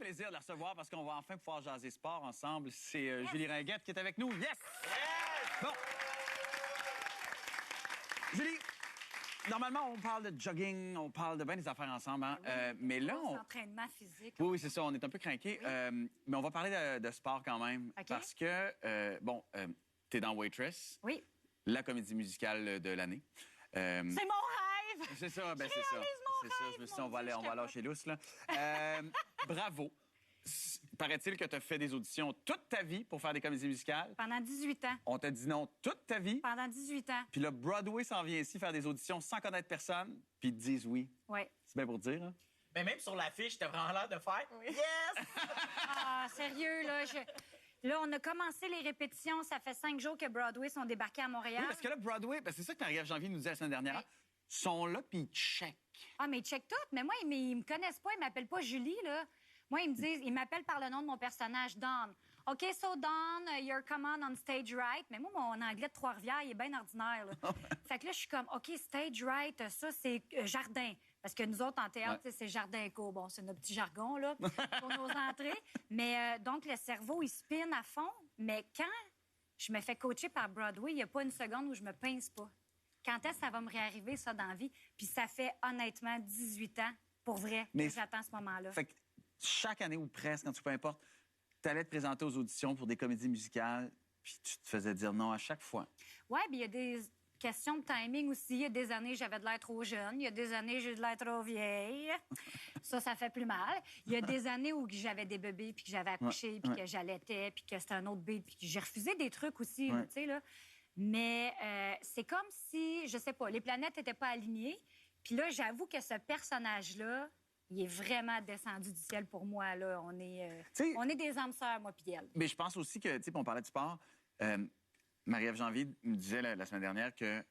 plaisir de la recevoir parce qu'on va enfin pouvoir jaser sport ensemble. C'est Julie Ringuette qui est avec nous. Yes! Bon. Julie, normalement, on parle de jogging, on parle de bien des affaires ensemble. Hein? Mais là, on... entraînement physique. Oui, c'est ça. On est un peu craqués. Mais on va parler de sport quand même. OK. Parce que, t'es dans Waitress. Oui. La comédie musicale de l'année. C'est mon rêve! C'est ça, ben Je c'est ça. réalise mon C'est ça, rêve, je me suis dit, mon on va, Dieu, je on va lâcher lousse, là. Bravo. Paraît-il que tu as fait des auditions toute ta vie pour faire des comédies musicales. Pendant 18 ans. On t'a dit non toute ta vie. Pendant 18 ans. Puis là, Broadway s'en vient ici faire des auditions sans connaître personne, puis ils te disent oui. Oui. C'est bien pour dire, hein? Mais même sur l'affiche, t'as vraiment l'air de faire Yes! Ah, sérieux, là, Là, on a commencé les répétitions. Ça fait 5 jours que Broadway sont débarqués à Montréal. Oui, parce que là, Broadway, c'est ça que Marie-Ève Janvier nous disait la semaine dernière, Oui. sont là, puis ils checkent. Ah, mais ils checkent tout. Mais moi, ils me connaissent pas. Ils m'appellent pas Julie, là. Moi, ils m'appellent par le nom de mon personnage, Dawn. OK, so Dawn, you're coming on stage right. Mais moi, mon anglais de Trois-Rivières, il est bien ordinaire, là. Fait que là, je suis comme, OK, stage right, ça, c'est jardin. Parce que nous autres, en théâtre, c'est jardin éco. Bon, c'est notre petit jargon, là, pour nos entrées. Mais donc, le cerveau, il spin à fond. Mais quand je me fais coacher par Broadway, il n'y a pas une seconde où je me pince pas. Quand est-ce que ça va me réarriver, ça, dans la vie? Puis ça fait, honnêtement, 18 ans, pour vrai, que j'attends ce moment-là. Fait que chaque année ou presque, quand tu peu importe, tu allais te présenter aux auditions pour des comédies musicales, puis tu te faisais dire non à chaque fois. Oui, puis il y a des questions de timing aussi. Il y a des années, j'avais de l'air trop jeune. Il y a des années, j'ai de l'air trop vieille. Ça fait plus mal. Il y a des années où j'avais des bébés, puis que j'avais accouché, puis que j'allaitais, puis que c'était un autre bébé, puis que j'ai refusé des trucs aussi, tu sais, là. Mais c'est comme si, je sais pas, les planètes n'étaient pas alignées. Puis là, j'avoue que ce personnage-là, il est vraiment descendu du ciel pour moi, là. On est des âmes sœurs, moi puis elle. Mais je pense aussi que, tu sais, on parlait de sport. Marie-Ève Janvier me disait la semaine dernière qu'elle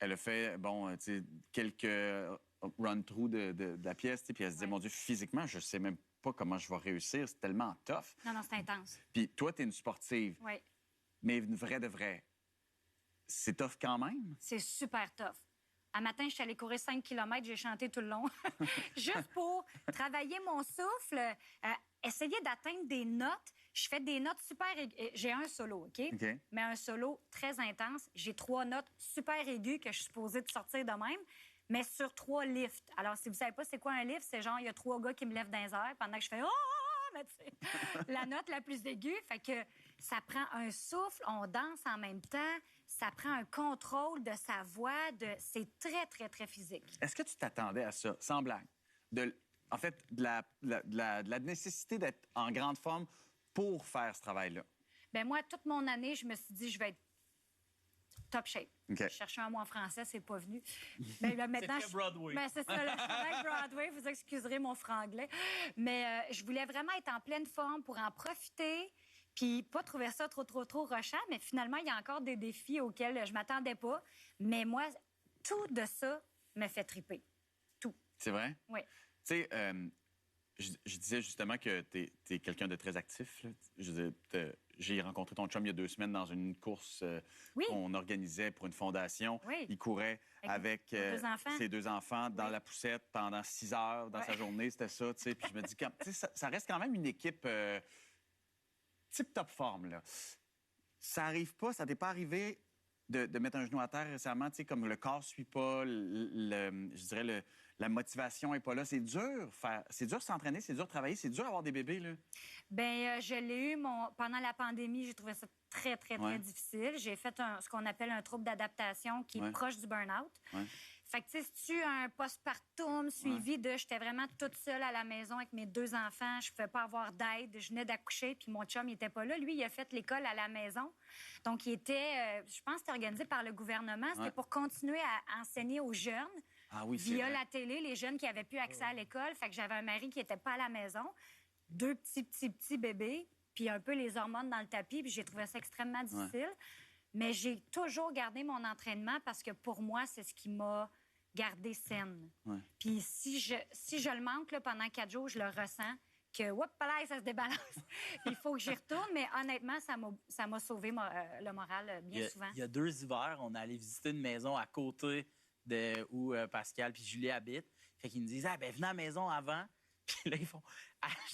a fait, tu sais, quelques run-through de la pièce, puis elle se disait, mon Dieu, physiquement, je sais même pas comment je vais réussir. C'est tellement tough. Non, c'est intense. Puis toi, t'es une sportive. Oui. Mais une vraie de vraie. C'est tough quand même? C'est super tough. Un matin, je suis allée courir 5 km, j'ai chanté tout le long. Juste pour travailler mon souffle, essayer d'atteindre des notes. Je fais des notes super... J'ai un solo, OK? Mais un solo très intense. J'ai 3 notes super aiguës que je suis supposée de sortir de même, mais sur 3 lifts. Alors, si vous savez pas c'est quoi un lift, c'est genre, il y a 3 gars qui me lèvent dans les airs pendant que je fais... Mais tu sais, la note la plus aiguë. Fait que ça prend un souffle, on danse en même temps, ça prend un contrôle de sa voix. C'est très, très, très physique. Est-ce que tu t'attendais à ça, sans blague? En fait, de la nécessité d'être en grande forme pour faire ce travail-là? Bien, moi, toute mon année, je me suis dit, je vais être top shape. Okay. Je cherchais un mot en français, c'est pas venu. Ben, là, maintenant, c'est très Broadway. Ben, c'est ça, le travail Broadway, vous excuserez mon franglais. Mais je voulais vraiment être en pleine forme pour en profiter, puis pas trouver ça trop rushant. Mais finalement, il y a encore des défis auxquels je m'attendais pas. Mais moi, tout de ça me fait triper. Tout. C'est vrai? Oui. Tu sais, je disais justement que tu es quelqu'un de très actif. Là. J'ai rencontré ton chum il y a 2 semaines dans une course qu'on organisait pour une fondation. Oui. Il courait avec ses 2 enfants dans la poussette pendant 6 heures dans sa journée. C'était ça, tu sais. Puis je me dis, ça reste quand même une équipe tip-top forme, là. Ça arrive pas, ça t'est pas arrivé de mettre un genou à terre récemment, tu sais, comme le corps suit pas, je dirais, la motivation est pas là. C'est dur s'entraîner, c'est dur travailler, c'est dur avoir des bébés, là. Bien, je l'ai eu pendant la pandémie, j'ai trouvé ça très, très, très difficile. J'ai fait ce qu'on appelle un trouble d'adaptation qui est proche du burn-out. Fait que, tu sais, si tu as un postpartum suivi de... J'étais vraiment toute seule à la maison avec mes 2 enfants. Je pouvais pas avoir d'aide. Je venais d'accoucher, puis mon chum, il était pas là. Lui, il a fait l'école à la maison. Donc, il était... je pense que c'était organisé par le gouvernement. C'était pour continuer à enseigner aux jeunes. Ah oui, c'est via vrai. la télé, les jeunes qui avaient plus accès à l'école. Fait que j'avais un mari qui était pas à la maison. 2 petits bébés, puis un peu les hormones dans le tapis. Puis j'ai trouvé ça extrêmement difficile. Mais j'ai toujours gardé mon entraînement parce que pour moi, c'est ce qui m'a gardée saine. Puis si je le manque là, pendant 4 jours, je le ressens que, ça se débalance. Il faut que j'y retourne. Mais honnêtement, ça m'a sauvé le moral bien souvent. Il y a 2 hivers, on est allé visiter une maison à côté de où Pascal puis Julie habitent. Fait qu'ils nous disent, venez à la maison avant. Puis là, ils font...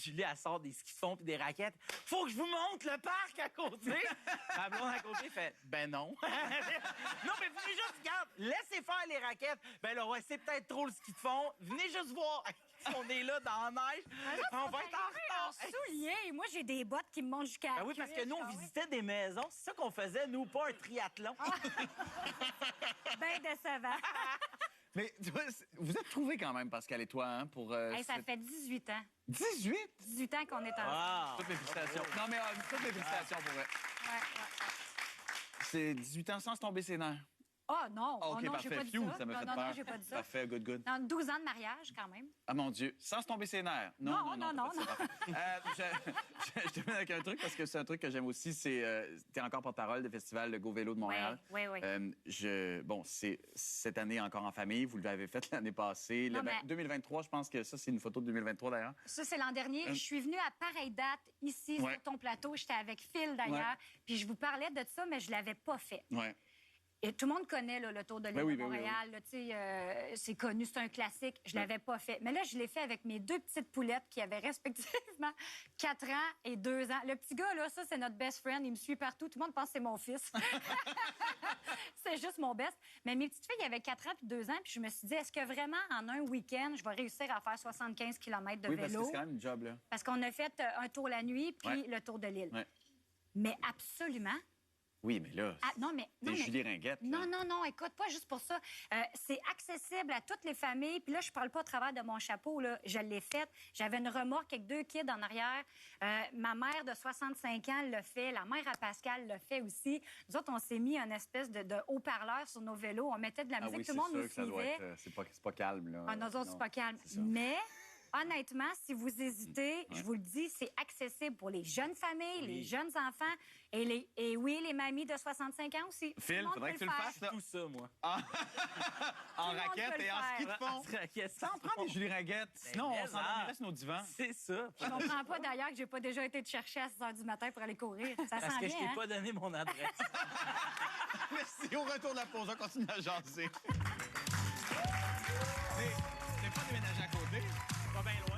Julie, elle sort des skis de fond puis des raquettes. Faut que je vous montre le parc à côté. Ma blonde à côté fait, ben non. Non, mais venez juste, regarde, laissez faire les raquettes. Ben là, ouais, c'est peut-être trop le ski de fond. Venez juste voir. On est là dans la neige. On va être en retard. Souliers. Moi, j'ai des bottes qui me montent jusqu'à la Ben oui, parce que nous, on visitait des maisons. C'est ça qu'on faisait, nous, pas un triathlon. Ben décevant. Mais tu vois, vous êtes trouvés quand même, Pascal et toi, hein, pour... Hey, ça fait 18 ans. 18? 18 ans qu'on est ensemble. Wow. Toutes mes félicitations. Non, mais toutes mes félicitations pour vrai. Ouais. C'est 18 ans sans se tomber ses nerfs. Oh non, OK, oh, non, parfait. j'ai pas dit Phew, ça. ça m'a fait non, peur. non, j'ai pas dit ça. Parfait, good. Dans 12 ans de mariage, quand même. Ah, mon Dieu. Sans se tomber ses nerfs. Non. Je termine avec un truc, parce que c'est un truc que j'aime aussi, c'est... tu es encore porte-parole du Festival de Go Vélo de Montréal. Oui. Bon, c'est cette année encore en famille. Vous l'avez fait l'année passée. Non, mais- 2023, je pense que ça, c'est une photo de 2023, d'ailleurs. Ça, c'est l'an dernier. Je suis venue à pareille date, ici, Ouais. sur ton plateau. J'étais avec Phil, d'ailleurs. Ouais. Puis je vous parlais de ça, mais je l'avais pas fait. Ouais. Et tout le monde connaît là, le Tour de l'île oui, de Montréal. Là, tu sais, c'est connu, c'est un classique. Je l'avais pas fait. Mais là, je l'ai fait avec mes deux petites poulettes qui avaient respectivement 4 ans et 2 ans. Le petit gars, là, ça, c'est notre best friend. Il me suit partout. Tout le monde pense que c'est mon fils. C'est juste mon best. Mais mes petites filles, avaient 4 ans puis 2 ans. Puis je me suis dit, est-ce que vraiment, en un week-end, je vais réussir à faire 75 km de Oui, parce que vélo? c'est quand même une job, là. Parce qu'on a fait un tour la nuit puis le tour de l'île. Ouais. Mais absolument. Oui, mais là, Ah, non, mais... t'es Julie Ringuette. là. Non, écoute, pas juste pour ça. C'est accessible à toutes les familles. Puis là, je parle pas au travers de mon chapeau, là. Je l'ai faite. J'avais une remorque avec 2 kids en arrière. Ma mère de 65 ans l'a fait. La mère à Pascal l'a fait aussi. Nous autres, on s'est mis un espèce de haut-parleur sur nos vélos. On mettait de la Ah musique. oui, Tout le monde c'est nous sûr que ça doit suivait. être... c'est pas calme, là. Ah, nous autres, c'est Non, pas calme. c'est ça. Mais... Honnêtement, si vous hésitez, je vous le dis, c'est accessible pour les jeunes familles, les jeunes enfants et oui, les mamies de 65 ans aussi. Tout Phil, le monde faudrait peut que tu le faire. fasses, là. Tout ça, moi. En le monde raquette peut le et en ski de faire. fond. Ça en prend des Julie Ringuette. Sinon, mais on s'endormirait sur nos divans. C'est ça. Je comprends pas d'ailleurs que j'ai pas déjà été te chercher à 6 h du matin pour aller courir. Ça Parce sent que bien, je t'ai hein? pas donné mon adresse. Merci. Au retour de la pause, on continue à jaser. Mais t'es pas déménagé à côté? Pas bien loin.